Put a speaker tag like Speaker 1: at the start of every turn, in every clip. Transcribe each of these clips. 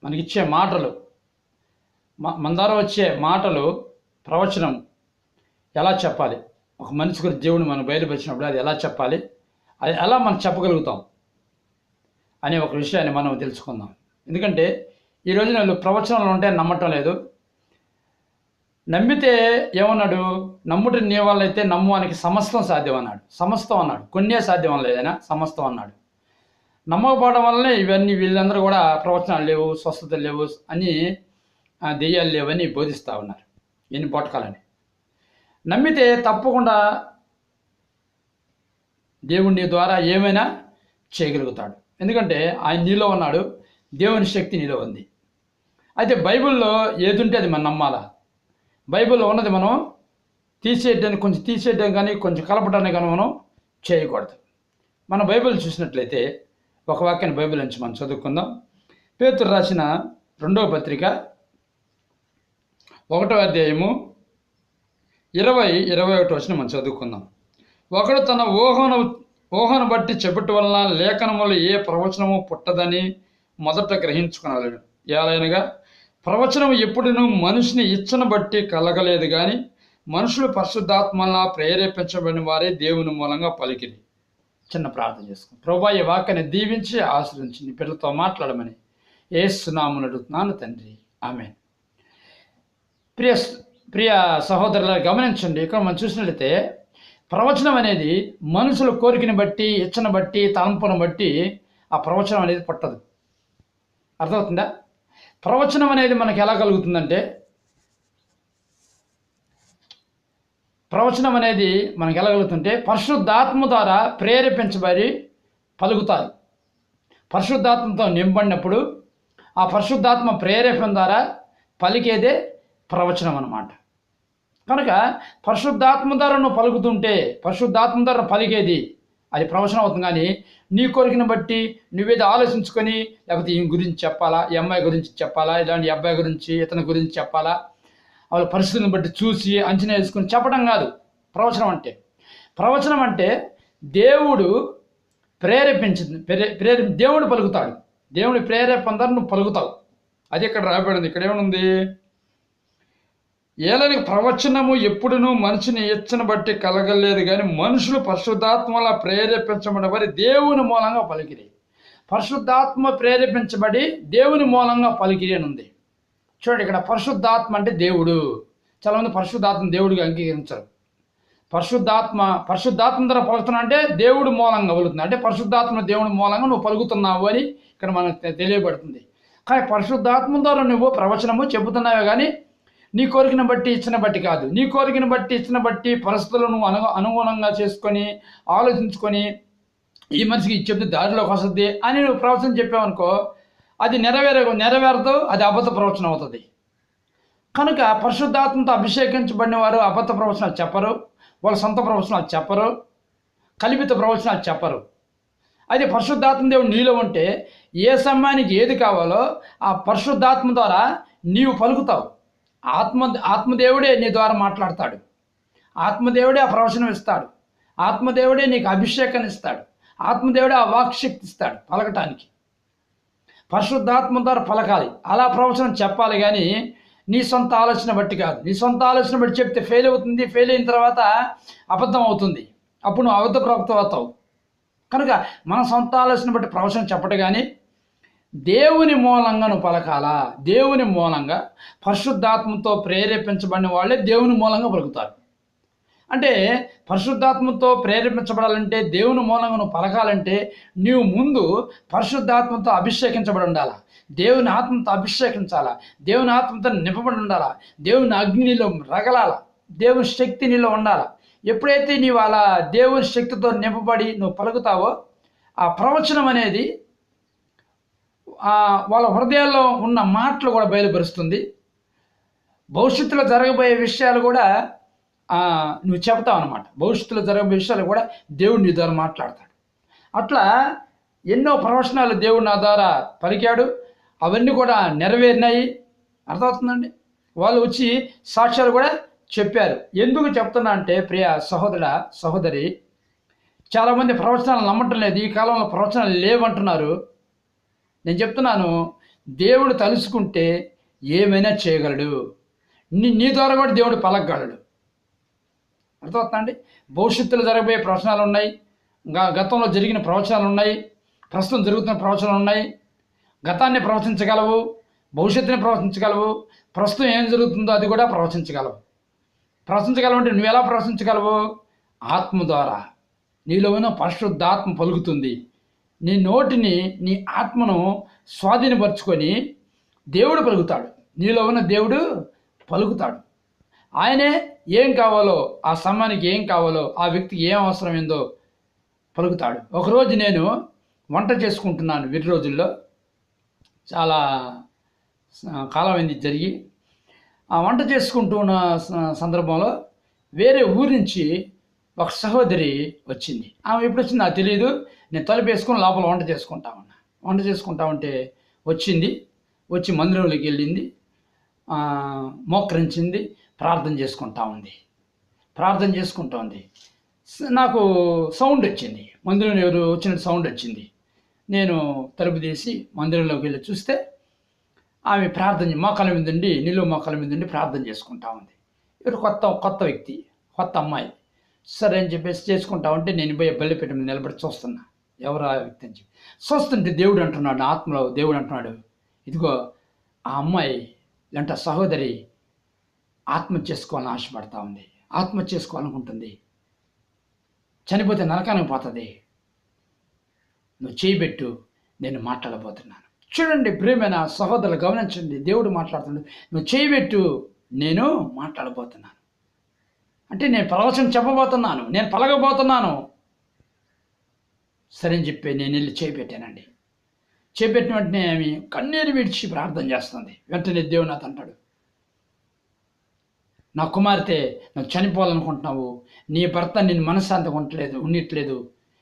Speaker 1: మనకిచ్చే మాటలు, మన ద్వారా వచ్చే మాటలు, ప్రవచనం ఎలా చెప్పాలి, ఒక మనిషి గురించి దేవుడు మనకు బయలుపరిచినప్పుడు అది ఎలా చెప్పాలి, అది ఎలా మనం చెప్పగలుగుతాం అనే ఒక విషయాన్ని మనం తెలుసుకుందాం. ఎందుకంటే ఈ రోజున వాళ్ళు ప్రవచనాలు ఉంటే నమ్మటం లేదు. నమ్మితే ఏమన్నాడు, నమ్ముట నీ వల్ల అయితే నమ్మువానికి సమస్తం సాధ్యం అన్నాడు. సమస్తం అన్నాడు, కొన్నే సాధ్యం లేదైనా సమస్తం అన్నాడు. నమ్మకపోవడం వల్లనే ఇవన్నీ వీళ్ళందరూ కూడా ప్రవచనాలు లేవు, స్వస్థతలు లేవు అని, దెయ్యాలు లేవని బోధిస్తూ ఉన్నారు ఎన్ని బొటకాలని. నమ్మితే తప్పకుండా దేవుని ద్వారా ఏమైనా చేయగలుగుతాడు. ఎందుకంటే ఆయన నీలో ఉన్నాడు, దేవుని శక్తి నీలో ఉంది. అయితే బైబిల్లో ఏది ఉంటే అది మనం నమ్మాలా. బైబిల్లో ఉన్నది మనం తీసేయడానికి, కొంచెం తీసేయడం కానీ కొంచెం కలపడానికి కానీ మనం చేయకూడదు. మన బైబిల్ చూసినట్లయితే ఒక వాక్యాన్ని బైబిల్ నుంచి మనం చదువుకుందాం. పేతురు రాసిన 2వ పత్రిక 1వ అధ్యాయము 20-21 వచనం మనం చదువుకుందాం. ఒకడు తన ఊహను బట్టి చెబుట వలన లేఖనములు ఏ ప్రవచనము పుట్టదని మొదట గ్రహించుకున్నాడు. ఏలైనగా ప్రవచనం ఎప్పుడునూ మనిషిని ఇచ్చను బట్టి కలగలేదు, కానీ మనుషులు పరిశుద్ధాత్మలా ప్రేరేపించబడిన వారే దేవుని మూలంగా పలికిరి. చిన్న ప్రార్థన చేసుకుని, ప్రభువా ఈ వాక్యాన్ని దీవించి ఆశీర్వదించి నీ పిల్లలతో మాట్లాడమని యేసు నామమున అడుగుతున్నాను తండ్రి, ఆమేన్. ప్రియ సహోదరులు గమనించండి, ఇక్కడ మనం చూసినట్లయితే ప్రవచనం అనేది మనుషుల కోరికని బట్టి, ఇచ్చను బట్టి, తలంపును బట్టి ఆ ప్రవచనం అనేది పుట్టదు. అర్థమవుతుందా? ప్రవచనం అనేది మనకి ఎలా కలుగుతుందంటే, ప్రవచనం అనేది మనకి ఎలా కలుగుతుంటే పరిశుద్ధాత్మ ద్వారా ప్రేరేపించబడి పలుకుతారు. పరిశుద్ధాత్మతో నింపడినప్పుడు ఆ పరిశుద్ధాత్మ ప్రేరేపణ ద్వారా పలికేదే ప్రవచనం అన్నమాట. కనుక పరిశుద్ధాత్మ ద్వారా నువ్వు పలుకుతుంటే, పరిశుద్ధాత్మ ద్వారా పలికేది అది ప్రవచనం అవుతుంది. కానీ నీ కోరికను బట్టి నువ్వేదో ఆలోచించుకొని, లేకపోతే ఈ గురించి చెప్పాలా, ఈ అమ్మాయి గురించి చెప్పాలా, ఇలాంటి అబ్బాయి గురించి, ఇతని గురించి చెప్పాలా, వాళ్ళ పరిస్థితులను బట్టి చూసి అంచనా వేసుకొని చెప్పడం కాదు ప్రవచనం అంటే. ప్రవచనం అంటే దేవుడు ప్రేరేపించింది, దేవుడు పలుకుతాడు. దేవుడి ప్రేరేపణ ద్వారా నువ్వు పలుకుతావు. అది ఇక్కడ రాబడింది. ఇక్కడ ఏమనుంది, ఏలని ప్రవచనము ఎప్పుడునూ మనిషిని ఇచ్చను బట్టి కలగలేదు, కానీ మనుషులు పరిశుద్ధాత్మలా ప్రేరేపించబడి వారి దేవుని మూలంగా పలికిరి. పరిశుద్ధాత్మ ప్రేరేపించబడి దేవుని మూలంగా పలికిరి అని ఉంది. చూడండి, ఇక్కడ పరిశుద్ధాత్మ అంటే దేవుడు. చాలామంది పరిశుద్ధాత్మ దేవుడిగా అంగీకరించరు. పరిశుద్ధాత్మ ద్వారా పలుకుతున్నా అంటే దేవుడు మూలంగా పలుకుతుంది, అంటే పరిశుద్ధాత్మ దేవుడి మూలంగా నువ్వు పలుకుతున్నావు అని ఇక్కడ మనకు తెలియబడుతుంది. కానీ పరిశుద్ధాత్మ ద్వారా నువ్వు ప్రవచనము చెబుతున్నావే కానీ నీ కోరికను బట్టి ఇచ్చిన బట్టి కాదు. నీ కోరికను బట్టి ఇచ్చిన బట్టి పరిస్థితులను అనుగుణంగా చేసుకొని ఆలోచించుకొని ఈ మనిషికి చెప్తే దారిలోకి వస్తుంది అని నువ్వు ప్రవచనం చెప్పావనుకో, అది నెరవేరదు, అది అబద్ధ ప్రవచనం అవుతుంది. కనుక పరిశుద్ధాత్మతో అభిషేకించబడిన వారు అబద్ధ ప్రవచనాలు చెప్పరు, వాళ్ళ సొంత ప్రవచనాలు చెప్పరు, కల్పిత ప్రవచనాలు చెప్పరు. అయితే పరిశుద్ధాత్మ దేవుడు నీలో ఉంటే ఏ సమయానికి ఏది కావాలో ఆ పరిశుద్ధాత్మ ద్వారా నీవు పలుకుతావు. ఆత్మదేవుడే నీ ద్వారా మాట్లాడతాడు. ఆత్మదేవుడే ఆ ప్రవచనం ఇస్తాడు. ఆత్మదేవుడే నీకు అభిషేకాన్ని ఇస్తాడు. ఆత్మదేవుడే ఆ వాక్శక్తి ఇస్తాడు పలకటానికి. పరిశుద్ధాత్మ ద్వారా పలకాలి, అలా ప్రవచనం చెప్పాలి. కానీ నీ సొంత ఆలోచన బట్టి కాదు. నీ సొంత ఆలోచన బట్టి చెప్తే ఫెయిల్ అవుతుంది. ఫెయిల్ అయిన తర్వాత అబద్ధం అవుతుంది. అప్పుడు నువ్వు అబద్ధ ప్రవక్త అవుతావు. కనుక మన సొంత ఆలోచన బట్టి ప్రవచనం చెప్పడు, కానీ దేవుని మూలంగా నువ్వు పలకాలా. దేవుని మూలంగా పరిశుద్ధాత్మతో ప్రేరేపించబడిన వాళ్ళే దేవుని మూలంగా పలుకుతారు. అంటే పరిశుద్ధాత్మతో ప్రేరేపించబడాలంటే, దేవుని మూలంగా నువ్వు పలకాలంటే నీవు ముందు పరిశుద్ధాత్మతో అభిషేకించబడి ఉండాలా. దేవుని ఆత్మతో అభిషేకించాలా. దేవుని ఆత్మతో నింపబడి ఉండాలా. దేవుని అగ్నిలో రగలాల. దేవుని శక్తి నీలో ఉండాలా. ఎప్పుడైతే నీవు అలా దేవుని శక్తితో నింపబడి నువ్వు పలుకుతావో ఆ ప్రవచనం అనేది వాళ్ళ హృదయాల్లో ఉన్న మాటలు కూడా బయలుపరుస్తుంది. భవిష్యత్తులో జరగబోయే విషయాలు కూడా నువ్వు చెప్తావు అన్నమాట. భవిష్యత్తులో జరగబోయే విషయాలు కూడా దేవుడు నీ ద్వారా మాట్లాడతాడు. అట్లా ఎన్నో ప్రవచనాలు దేవుడు నా ద్వారా పలికాడు. అవన్నీ కూడా నెరవేరినాయి. అర్థమవుతుందండి. వాళ్ళు వచ్చి సాక్ష్యాలు కూడా చెప్పారు. ఎందుకు చెప్తున్నా అంటే, ప్రియ సహోదరి, చాలామంది ప్రవచనాలు నమ్మటం లేదు. ఈ కాలంలో ప్రవచనాలు లేవంటున్నారు. నేను చెప్తున్నాను, దేవుడు తలుచుకుంటే ఏమైనా చేయగలడు. నీ ద్వారా కూడా దేవుడు పలకగలడు. అర్థమవుతుందండి. భవిష్యత్తులో జరగబోయే ప్రవచనాలు ఉన్నాయి, గతంలో జరిగిన ప్రవచనాలు ఉన్నాయి, ప్రస్తుతం జరుగుతున్న ప్రవచనాలు ఉన్నాయి. గతాన్ని ప్రవచించగలవు, భవిష్యత్తుని ప్రవచించగలవు, ప్రస్తుతం ఏం జరుగుతుందో అది కూడా ప్రవచించగలవు. ప్రవచించగలవు అంటే నువ్వు ఎలా ప్రవచించగలవు? ఆత్మ ద్వారా. నీలో ఉన్న పరిశుద్ధాత్మ పలుకుతుంది. నీ నోటిని, నీ ఆత్మను స్వాధీనపరుచుకొని దేవుడు పలుకుతాడు. నీలో ఉన్న దేవుడు పలుకుతాడు. ఆయనే ఏం కావాలో, ఆ సమయానికి ఏం కావాలో, ఆ వ్యక్తికి ఏం అవసరమైందో పలుకుతాడు. ఒకరోజు నేను వంట చేసుకుంటున్నాను. వీటి రోజుల్లో చాలా కాలమైంది జరిగి. ఆ వంట చేసుకుంటూ ఉన్న సందర్భంలో వేరే ఊరి నుంచి ఒక సహోదరి వచ్చింది. ఆమె ఎప్పుడు వచ్చింది నాకు తెలియదు. నేను తలుపు వేసుకొని లోపల వంట చేసుకుంటా ఉంటే వచ్చింది. వచ్చి మందిరంలోకి వెళ్ళింది, మోకరించింది, ప్రార్థన చేసుకుంటా ఉంది. నాకు సౌండ్ వచ్చింది, మందిరంలో ఎవరు వచ్చినట్టు సౌండ్ వచ్చింది. నేను తలుపు తీసి మందిరంలోకి వెళ్ళి చూస్తే ఆమె మోకాల మీద ఉండి, నిలువు మోకాల మీద ఉండి ప్రార్థన చేసుకుంటా ఉంది. ఎవరు కొత్త వ్యక్తి, కొత్త అమ్మాయి. సరే అని చెప్పేసి చేసుకుంటా ఉంటే నేను పోయి బల్లిపేట మీద నిలబడి చూస్తున్నా, ఎవరు ఆ వ్యక్తి అని చెప్పి చూస్తుంటే దేవుడు అంటున్నాడు, ఆత్మలో దేవుడు అంటున్నాడు, ఇదిగో ఆ అమ్మాయి అంటే సహోదరి ఆత్మహత్య చేసుకోవాలని ఆశపడతా ఉంది, ఆత్మహత్య చేసుకోవాలనుకుంటుంది, చనిపోతే నరకానికి పోతుంది, నువ్వు చేయబెట్టు, నేను మాట్లాడబోతున్నాను. చూడండి ప్రియమైన సహోదరులు, గమనించండి, దేవుడు మాట్లాడుతున్నాడు, నువ్వు చేయబెట్టు, నేను మాట్లాడబోతున్నాను. అంటే నేను ప్రవచనం చెప్పబోతున్నాను, నేను పలకబోతున్నాను. సరే అని చెప్పి నేను వెళ్ళి చేయబెట్టానండి. చేపెట్టిన వెంటనే ఆమె కన్నీరు విడిచి ప్రార్థన చేస్తుంది. వెంటనే దేవుడు నాతో అంటాడు, నా కుమార్తె, నువ్వు చనిపోవాలనుకుంటున్నావు, నీ భర్త నిన్ను మనశ్శాంతిగా ఉండట్లేదు,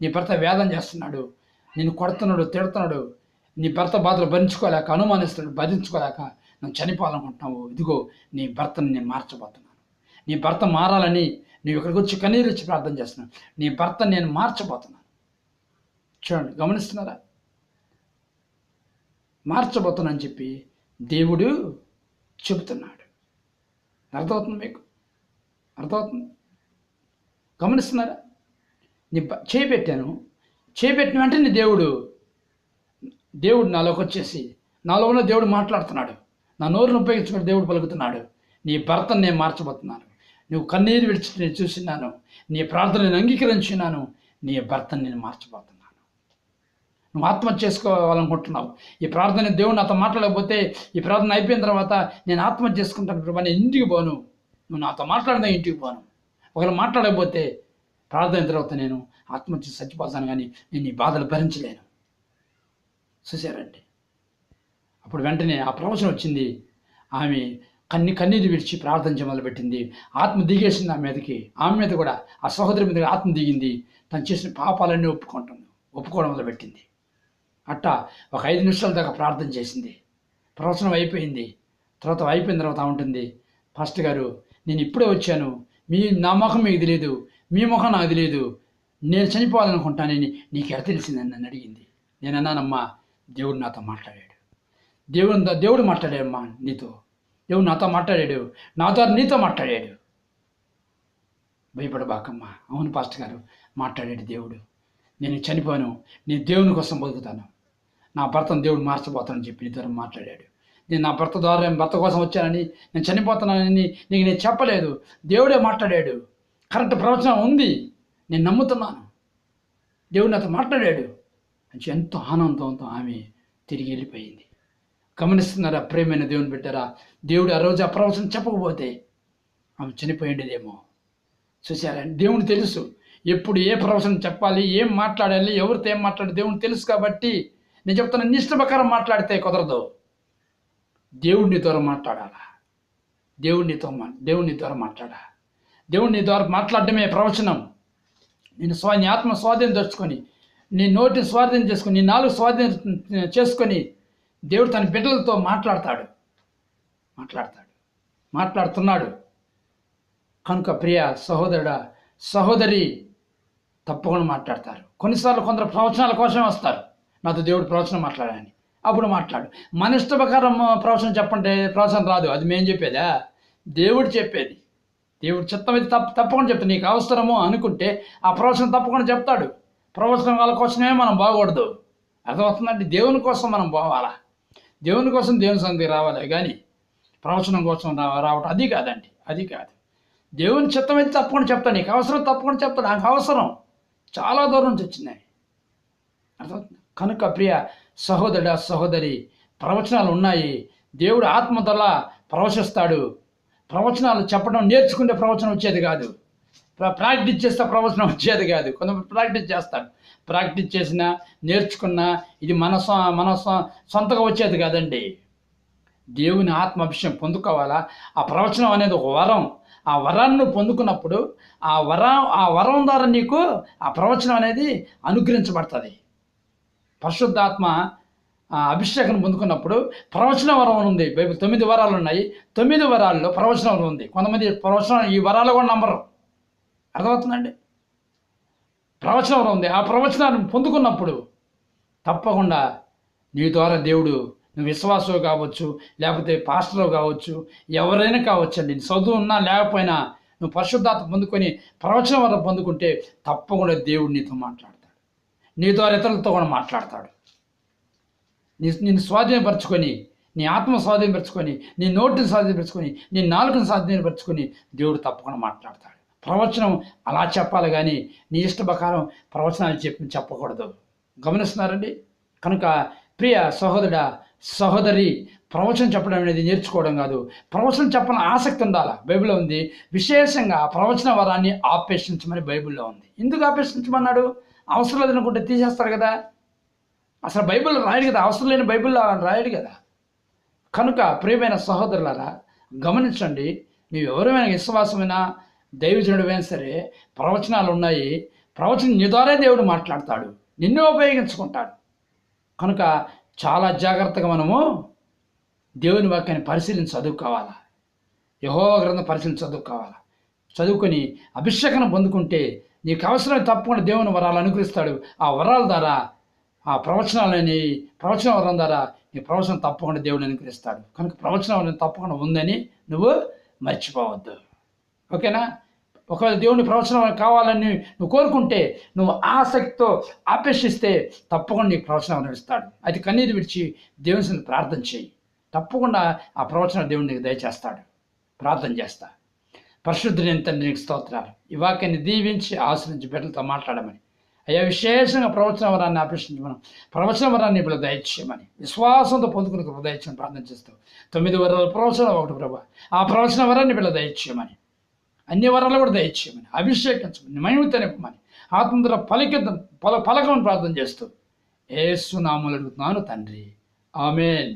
Speaker 1: నీ భర్త వేదన చేస్తున్నాడు, నిన్ను కొడుతున్నాడు, తిడుతున్నాడు, నీ భర్త బాధలు భరించుకోలేక నువ్వు చనిపోవాలనుకుంటున్నావు. ఇదిగో నీ భర్తను నేను మార్చబోతున్నాను. నీ భర్త మారాలని నువ్వు ఇక్కడికి వచ్చి కన్నీరు ఇచ్చి ప్రార్థన చేస్తున్నావు, నీ భర్తను నేను మార్చబోతున్నాను. చూడండి, గమనిస్తున్నారా? మార్చబోతున్నాను అని చెప్పి దేవుడు చెబుతున్నాడు. అర్థమవుతుంది మీకు? అర్థమవుతుంది? గమనిస్తున్నారా? చేపెట్టాను, చేపెట్టిన వెంటనే దేవుడు నాలోకి వచ్చేసి, నాలో ఉన్న దేవుడు మాట్లాడుతున్నాడు, నా నోరును ఉపయోగించుకుని దేవుడు పలుకుతున్నాడు, నీ భర్తను నేను మార్చబోతున్నాను, నువ్వు కన్నీరు విడిచి నేను చూసినాను, నీ ప్రార్థన నేను అంగీకరించినాను, నీ భర్తను నేను మార్చబోతున్నాను. నువ్వు ఆత్మహత్య చేసుకోవాలనుకుంటున్నావు, ఈ ప్రార్థన దేవుడు నాతో మాట్లాడకపోతే, ఈ ప్రార్థన అయిపోయిన తర్వాత నేను ఆత్మహత్య చేసుకుంటాను ప్రభా, నేను ఇంటికి పోను, నువ్వు నాతో మాట్లాడినా ఇంటికి పోను, ఒకవేళ మాట్లాడకపోతే ప్రార్థన అయిన తర్వాత నేను ఆత్మహత్య చచ్చిపోతాను, కానీ నేను ఈ బాధలు భరించలేను. చూసారండి? అప్పుడు వెంటనే ఆ ప్రవచనం వచ్చింది. ఆమె కన్నీరు విడిచి ప్రార్థన మొదలుపెట్టింది. ఆత్మ దిగేసింది ఆమె మీదకి, ఆమె మీద కూడా, ఆ సహోదరి మీద ఆత్మ దిగింది. తను చేసిన పాపాలన్నీ ఒప్పుకోవడం మొదలుపెట్టింది. అట్టా ఒక 5 నిమిషాల దాకా ప్రార్థన చేసింది. ప్రవచనం అయిపోయింది. అయిపోయిన తర్వాత ఉంటుంది, పాస్టర్ గారు నేను ఇప్పుడే వచ్చాను, నా ముఖం మీకు తెలియదు, మీ ముఖం నాకు తెలియదు, నేను చనిపోవాలనుకుంటానని నీకు ఎలా తెలిసిందని నన్ను అడిగింది. నేను అన్నానమ్మా, దేవుడు నాతో మాట్లాడాడు, దేవుడు మాట్లాడాడమ్మా నీతో, దేవుడు నాతో మాట్లాడాడు, నా ద్వారా నీతో మాట్లాడాడు, భయపడబాకమ్మా. అవును పాస్టర్ గారు, మాట్లాడాడు దేవుడు, నేను చనిపోను, నేను దేవుని కోసం బతుకుతాను, నా భర్తను దేవుడు మార్చబోతానని చెప్పి నీ ద్వారా మాట్లాడాడు. నేను నా భర్త కోసం వచ్చానని, నేను చనిపోతానని నీకు నేను చెప్పలేదు, దేవుడే మాట్లాడాడు, కరెక్ట్ ప్రవచనం ఉంది, నేను నమ్ముతున్నాను, దేవుడు నాతో మాట్లాడాడు అని ఎంతో ఆనందంతో ఆమె తిరిగి వెళ్ళిపోయింది. గమనిస్తున్నారా ప్రేమైన దేవుని బిడ్డరా? దేవుడు ఆ రోజు ఆ ప్రవచనం చెప్పకపోతే ఆమె చనిపోయిండేదేమో. చూసారా? దేవుని తెలుసు ఎప్పుడు ఏ ప్రవచనం చెప్పాలి, ఏం మాట్లాడాలి, ఎవరితో ఏం మాట్లాడాలి దేవుని తెలుసు. కాబట్టి నేను చెప్తున్నా, నీ ఇష్ట ప్రకారం మాట్లాడితే కుదరదు, దేవుడిని ద్వారా మాట్లాడాలా, దేవుడిని ద్వారా మాట్లాడాలి. దేవుడిని ద్వారా మాట్లాడడమే ప్రవచనం. నీ ఆత్మ స్వాధీనం తెచ్చుకొని, నీ నోటిని స్వాధీనం చేసుకొని, నీ నాలుగు స్వాధీనం చేసుకొని దేవుడు తన బిడ్డలతో మాట్లాడుతున్నాడు. కనుక ప్రియ సహోదరుడా, సహోదరి, తప్పకుండా మాట్లాడతారు. కొన్నిసార్లు కొందరు ప్రవచనాల కోసమే వస్తారు, నాతో దేవుడు ప్రవచనం మాట్లాడాలని. అప్పుడు మాట్లాడు. మన ఇష్ట ప్రకారం ప్రవచనం చెప్పంటే ప్రవచనం రాదు. అది మేము చెప్పేదా? దేవుడు చెప్పేది. దేవుడు చిత్తం అయితే తప్పకుండా చెప్తాడు. నీకు అవసరము అనుకుంటే ఆ ప్రవచనం తప్పకుండా చెప్తాడు. ప్రవచనం వాళ్ళ కోసమే మనం బాగూడదు. అర్థమవుతుందండి? దేవుని కోసం మనం పోవాలా. దేవుని కోసం దేవుని సన్నిధికి రావాలి కానీ ప్రవచనం కోసం రావటం అది కాదండి. అది కాదు. దేవుని చిత్తం అయితే తప్పకుండా చెప్తాను. నీకు అవసరం తప్పకుండా చెప్తాను. నాకు అవసరం చాలా దూరం నుంచి వచ్చినాయి. అర్థమవుతుంది? కనుక ప్రియ సహోదరుడ సహోదరి, ప్రవచనాలు ఉన్నాయి. దేవుడు ఆత్మతలా ప్రవచిస్తాడు. ప్రవచనాలు చెప్పడం నేర్చుకుంటే ప్రవచనం వచ్చేది కాదు. ప్రాక్టీస్ చేస్తే ప్రవచనం వచ్చేది కాదు. కొంతమంది ప్రాక్టీస్ చేస్తాడు. ప్రాక్టీస్ చేసినా నేర్చుకున్నా ఇది మన సొంతగా వచ్చేది కాదండి. దేవుని ఆత్మ అభిషేకం పొందుకోవాలా. ఆ ప్రవచనం అనేది ఒక వరం. ఆ వరాన్ని పొందుకున్నప్పుడు ఆ వరం ద్వారా నీకు ఆ ప్రవచనం అనేది అనుగ్రహించబడుతుంది. పరిశుద్ధాత్మ అభిషేకం పొందుకున్నప్పుడు ప్రవచన వరం ఉంది. బైబిల్ 9 వరాలు ఉన్నాయి. 9 వరాల్లో ప్రవచన వరం ఉంది. కొంతమంది ప్రవచనం ఈ వరాలు కూడా నమ్మరు. అర్థమవుతుందండి? ప్రవచన వరం ఉంది. ఆ ప్రవచనాన్ని పొందుకున్నప్పుడు తప్పకుండా నీ ద్వారా దేవుడు, నువ్వు విశ్వాసవు కావచ్చు, లేకపోతే పాస్టర్లు కావచ్చు, ఎవరైనా కావచ్చు అండి, చదువు ఉన్నా లేకపోయినా నువ్వు పరిశుద్ధాత్మ పొందుకొని ప్రవచన వరం పొందుకుంటే తప్పకుండా దేవుడు నీతో మాట్లాడతాడు. నీ ద్వారా ఇతరులతో కూడా మాట్లాడతాడు. నిన్ను స్వాధీనపరచుకొని, నీ ఆత్మ స్వాధీనపరచుకొని, నీ నోటిని స్వాధీనపరచుకొని, నీ నాలుకను స్వాధీనపరచుకొని దేవుడు తప్పకుండా మాట్లాడతాడు. ప్రవచనం అలా చెప్పాలి కానీ నీ ఇష్ట ప్రకారం ప్రవచనాలు చెప్పకూడదు. గమనిస్తున్నారండి? కనుక ప్రియ సహోదరుడ సహోదరి, ప్రవచనం చెప్పడం అనేది నేర్చుకోవడం కాదు, ప్రవచనం చెప్పాలని ఆసక్తి ఉండాలి. బైబిల్లో ఉంది. విశేషంగా ప్రవచన వరాన్ని ఆపేక్షించమని బైబిల్లో ఉంది. ఎందుకు ఆపేక్షించమన్నాడు? అవసరం లేదనుకుంటే తీసేస్తారు కదా. అసలు బైబిల్ రాయడు కదా. అవసరం లేని బైబిల్లో రాయడు కదా. కనుక ప్రియమైన సహోదరులారా గమనించండి. నీవు ఎవరైనా విశ్వాసమైనా దైవజనుడైనా సరే ప్రవచనాలు ఉన్నాయి. ప్రవచనం నీ ద్వారా దేవుడు మాట్లాడతాడు, నిన్ను ఉపయోగించుకుంటాడు. కనుక చాలా జాగ్రత్తగా మనము దేవుని వాక్యాన్ని పరిశీలించి చదువుకోవాలా. యెహోవా గ్రంథం పరిశీలించి చదువుకోవాలా. చదువుకొని అభిషేకం పొందుకుంటే నీకు అవసరం తప్పకుండా దేవుని వరాలు అనుగ్రహిస్తాడు. ఆ వరాల ద్వారా, ఆ ప్రవచన వరం ద్వారా నీ ప్రవచనం తప్పకుండా దేవుని అనుగ్రహిస్తాడు. కనుక ప్రవచనం వరం తప్పకుండా ఉందని నువ్వు మర్చిపోవద్దు. ఓకేనా? ఒకవేళ దేవుని ప్రవచనం కావాలని నువ్వు కోరుకుంటే, నువ్వు ఆసక్తితో అపేక్షిస్తే తప్పకుండా నీకు ప్రవచనం ఇస్తాడు. అది కన్నీరు విడిచి దేవుని ప్రార్థన చేయి. తప్పకుండా ఆ ప్రవచనం దేవుని నీకు దయచేస్తాడు. ప్రార్థన చేస్తా. పరిశుద్ధుని తండ్రి నీకు స్తోత్రాలు. ఈ వాక్యాన్ని దీవించి ఆశ్రయించి బిడ్డలతో మాట్లాడమని, అయ్యా విశేషంగా ప్రవచన వరాన్ని అపేక్షించమని, ప్రవచన వరాన్ని ఇప్పుడు దయచేయమని విశ్వాసంతో పొందుకుని దయచేయమని ప్రార్థన చేస్తావు. 9 వరాల ప్రవచనం ఒకటి ప్రభా, ఆ ప్రవచన వరాన్ని ఇప్పుడు దయచేయమని, అన్ని వరాలు కూడా దయచేయమని, అభిషేకించమని, మహిమతో నింపమని, ఆత్మధర పలకమని ప్రార్థన చేస్తూ యేసు నామములో అడుగుతున్నాను తండ్రి. ఆమేన్.